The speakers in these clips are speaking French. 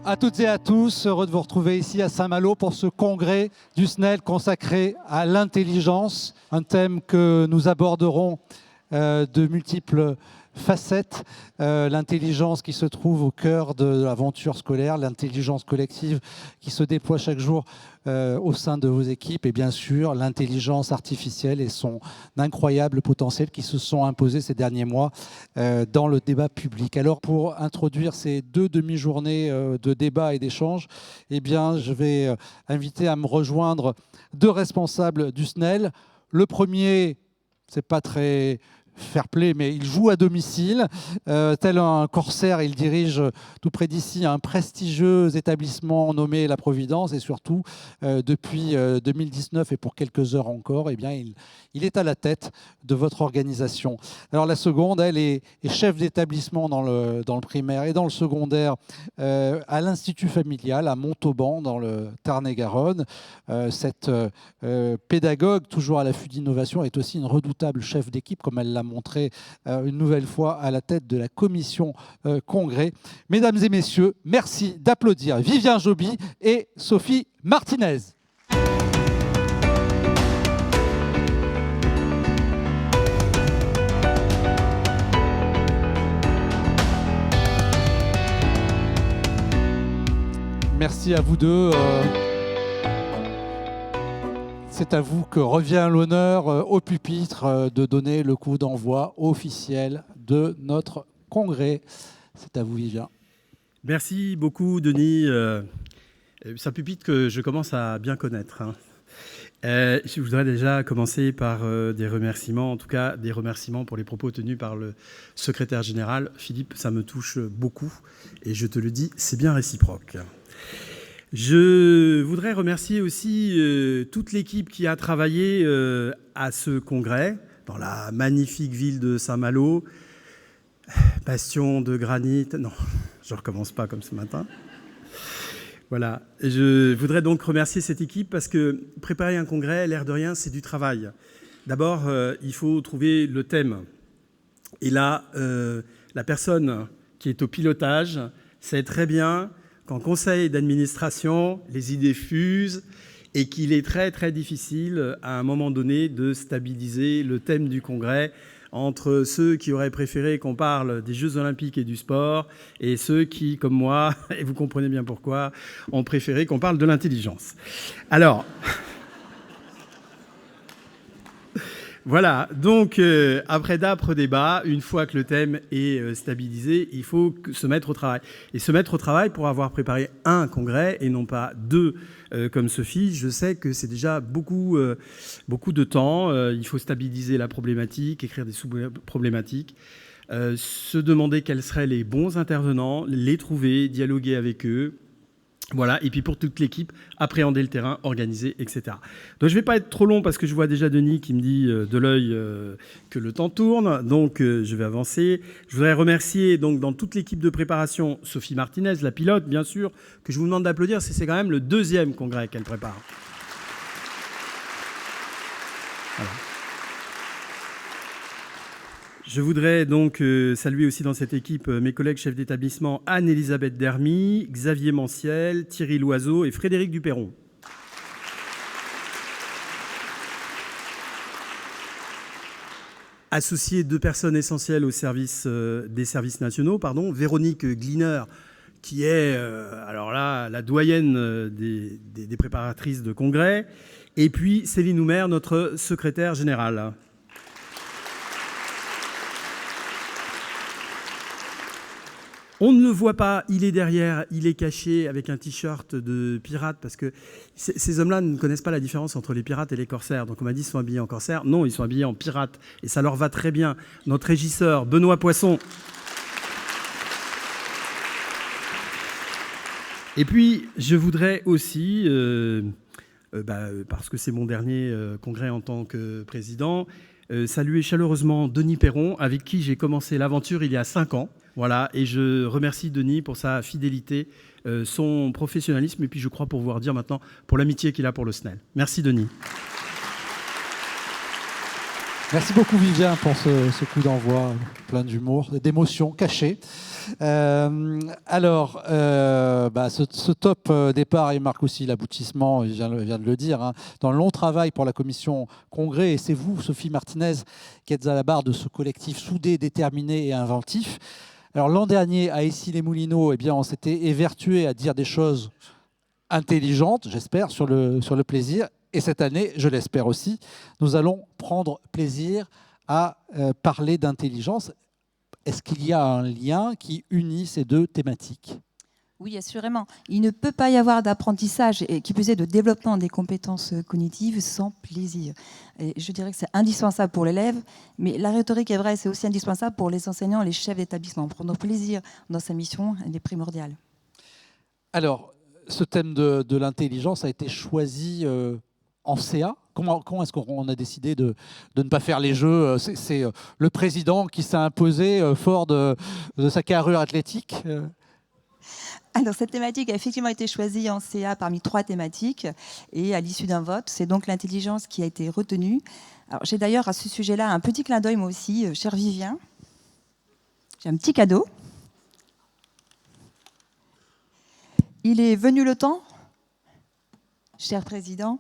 à toutes et à tous, heureux de vous retrouver ici à Saint-Malo pour ce congrès du SNEL consacré à l'intelligence, un thème que nous aborderons de multiples facettes, l'intelligence qui se trouve au cœur de l'aventure scolaire, l'intelligence collective qui se déploie chaque jour au sein de vos équipes et bien sûr l'intelligence artificielle et son incroyable potentiel qui se sont imposés ces derniers mois dans le débat public. Alors pour introduire ces deux demi-journées de débat et d'échange, eh bien, je vais inviter à me rejoindre deux responsables du SNEL. Le premier, c'est pas très fair-play, mais il joue à domicile. Tel un corsaire, il dirige tout près d'ici un prestigieux établissement nommé La Providence et surtout, depuis 2019 et pour quelques heures encore, eh bien, il est à la tête de votre organisation. Alors la seconde, elle est chef d'établissement dans le primaire et dans le secondaire à l'Institut familial à Montauban dans le Tarn-et-Garonne. Cette pédagogue, toujours à l'affût d'innovation, est aussi une redoutable chef d'équipe, comme elle l'a montré une nouvelle fois à la tête de la commission congrès. Mesdames et messieurs, merci d'applaudir Vivien Joby et Sophie Martinez. Merci à vous deux. C'est à vous que revient l'honneur au pupitre de donner le coup d'envoi officiel de notre congrès. C'est à vous, Vivien. Merci beaucoup, Denis. C'est un pupitre que je commence à bien connaître. Je voudrais déjà commencer par des remerciements, en tout cas des remerciements pour les propos tenus par le secrétaire général. Philippe, ça me touche beaucoup et je te le dis, c'est bien réciproque. Je voudrais remercier aussi toute l'équipe qui a travaillé à ce congrès dans la magnifique ville de Saint-Malo, bastion de granit. Non, je ne recommence pas comme ce matin. Voilà. Je voudrais donc remercier cette équipe parce que préparer un congrès, l'air de rien, c'est du travail. D'abord, il faut trouver le thème. Et là, la personne qui est au pilotage sait très bien qu'en conseil d'administration, les idées fusent et qu'il est très très difficile à un moment donné de stabiliser le thème du congrès entre ceux qui auraient préféré qu'on parle des Jeux Olympiques et du sport et ceux qui, comme moi, et vous comprenez bien pourquoi, ont préféré qu'on parle de l'intelligence. Alors, voilà, donc après d'âpres débats, une fois que le thème est stabilisé, il faut se mettre au travail. Et se mettre au travail pour avoir préparé un congrès et non pas deux comme Sophie, je sais que c'est déjà beaucoup de temps. Il faut stabiliser la problématique, écrire des sous-problématiques, se demander quels seraient les bons intervenants, les trouver, dialoguer avec eux. Voilà, et puis pour toute l'équipe, appréhender le terrain, organiser, etc. Donc je ne vais pas être trop long parce que je vois déjà Denis qui me dit de l'œil que le temps tourne, donc je vais avancer. Je voudrais remercier donc dans toute l'équipe de préparation Sophie Martinez, la pilote bien sûr, que je vous demande d'applaudir, c'est quand même le deuxième congrès qu'elle prépare. Voilà. Je voudrais donc saluer aussi dans cette équipe mes collègues chefs d'établissement Anne-Elisabeth Dermy, Xavier Manciel, Thierry Loiseau et Frédéric Duperron. Associé deux personnes essentielles au service des services nationaux, Véronique Gliner, qui est alors là la doyenne des préparatrices de congrès, et puis Céline Oumer, notre secrétaire générale. On ne le voit pas, il est derrière, il est caché avec un t-shirt de pirate parce que ces hommes-là ne connaissent pas la différence entre les pirates et les corsaires. Donc on m'a dit qu'ils sont habillés en corsaire. Non, ils sont habillés en pirates et ça leur va très bien. Notre régisseur, Benoît Poisson. Et puis, je voudrais aussi, parce que c'est mon dernier congrès en tant que président, saluer chaleureusement Denis Perron, avec qui j'ai commencé l'aventure il y a 5 ans. Voilà, et je remercie Denis pour sa fidélité, son professionnalisme, et puis je crois pouvoir dire maintenant pour l'amitié qu'il a pour le SNEL. Merci Denis. Merci beaucoup Vivien pour ce coup d'envoi plein d'humour, d'émotions cachées. Ce top départ, il marque aussi l'aboutissement, je viens de le dire, hein, dans le long travail pour la commission Congrès. Et c'est vous, Sophie Martinez, qui êtes à la barre de ce collectif soudé, déterminé et inventif. Alors l'an dernier, à Issy-les-Moulineaux, eh bien, on s'était évertué à dire des choses intelligentes, j'espère, sur le plaisir. Et cette année, je l'espère aussi, nous allons prendre plaisir à parler d'intelligence. Est-ce qu'il y a un lien qui unit ces deux thématiques ? Oui, assurément. Il ne peut pas y avoir d'apprentissage, et qui plus est de développement des compétences cognitives, sans plaisir. Et je dirais que c'est indispensable pour l'élève, mais la rhétorique est vraie, c'est aussi indispensable pour les enseignants, les chefs d'établissement. Prendre plaisir dans sa mission, elle est primordiale. Alors, ce thème de l'intelligence a été choisi en CA. Comment est-ce qu'on a décidé de ne pas faire les jeux ? C'est le président qui s'est imposé fort de sa carrure athlétique. Alors, cette thématique a effectivement été choisie en CA parmi 3 thématiques. Et à l'issue d'un vote, c'est donc l'intelligence qui a été retenue. Alors, j'ai d'ailleurs à ce sujet-là un petit clin d'œil, moi aussi, cher Vivien. J'ai un petit cadeau. Il est venu le temps, cher président,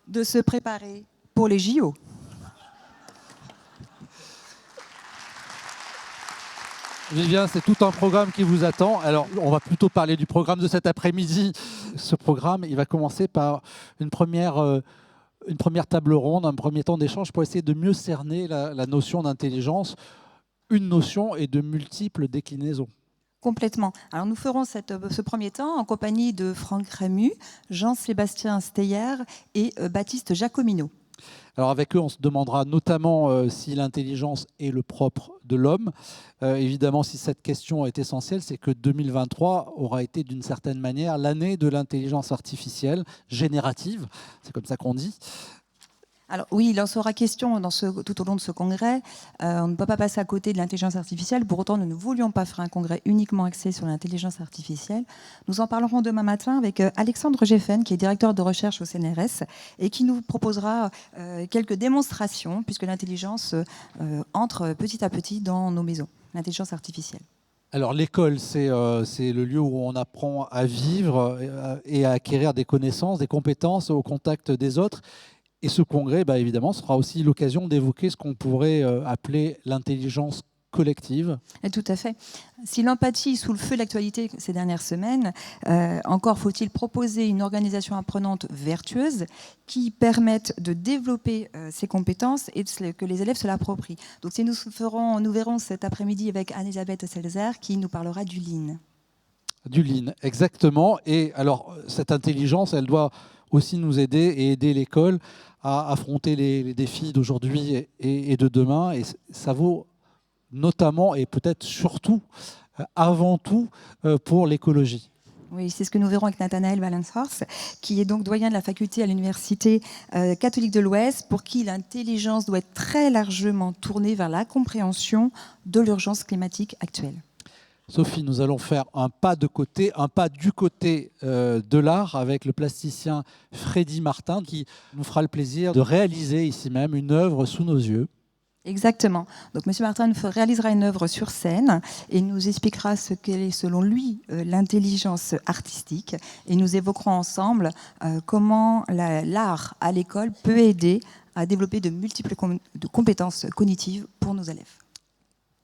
de se préparer pour les JO. Vivien, c'est tout un programme qui vous attend. Alors, on va plutôt parler du programme de cet après-midi. Ce programme, il va commencer par une première table ronde, un premier temps d'échange pour essayer de mieux cerner la notion d'intelligence. Une notion et de multiples déclinaisons. Complètement. Alors nous ferons ce premier temps en compagnie de Franck Rému, Jean-Sébastien Steyer et Baptiste Jacomino. Alors avec eux, on se demandera notamment si l'intelligence est le propre de l'homme. Évidemment, si cette question est essentielle, c'est que 2023 aura été d'une certaine manière l'année de l'intelligence artificielle générative, c'est comme ça qu'on dit. Alors oui, il en sera question tout au long de ce congrès. On ne peut pas passer à côté de l'intelligence artificielle. Pour autant, nous ne voulions pas faire un congrès uniquement axé sur l'intelligence artificielle. Nous en parlerons demain matin avec Alexandre Geffen, qui est directeur de recherche au CNRS, et qui nous proposera quelques démonstrations, puisque l'intelligence entre petit à petit dans nos maisons, l'intelligence artificielle. Alors l'école, c'est le lieu où on apprend à vivre et à acquérir des connaissances, des compétences au contact des autres. Et ce congrès, évidemment, sera aussi l'occasion d'évoquer ce qu'on pourrait appeler l'intelligence collective. Et tout à fait. Si l'empathie est sous le feu de l'actualité ces dernières semaines, encore faut-il proposer une organisation apprenante vertueuse qui permette de développer ces compétences et que les élèves se l'approprient. Donc nous verrons cet après-midi avec Anne-Elisabeth Selzer qui nous parlera du Lean. Du Lean, exactement. Et alors, cette intelligence, elle doit aussi nous aider et aider l'école à affronter les défis d'aujourd'hui et de demain. Et ça vaut notamment et peut-être surtout, avant tout, pour l'écologie. Oui, c'est ce que nous verrons avec Nathanaël Balenshorst, qui est donc doyen de la faculté à l'Université catholique de l'Ouest, pour qui l'intelligence doit être très largement tournée vers la compréhension de l'urgence climatique actuelle. Sophie, nous allons faire un pas du côté de l'art avec le plasticien Freddy Martin qui nous fera le plaisir de réaliser ici même une œuvre sous nos yeux. Exactement. Donc M. Martin réalisera une œuvre sur scène et nous expliquera ce qu'elle est selon lui l'intelligence artistique. Et nous évoquerons ensemble comment l'art à l'école peut aider à développer de multiples compétences cognitives pour nos élèves.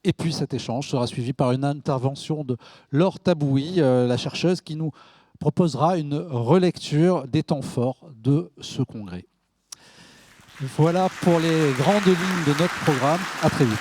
Et puis cet échange sera suivi par une intervention de Laure Tabouy, la chercheuse, qui nous proposera une relecture des temps forts de ce congrès. Voilà pour les grandes lignes de notre programme. À très vite.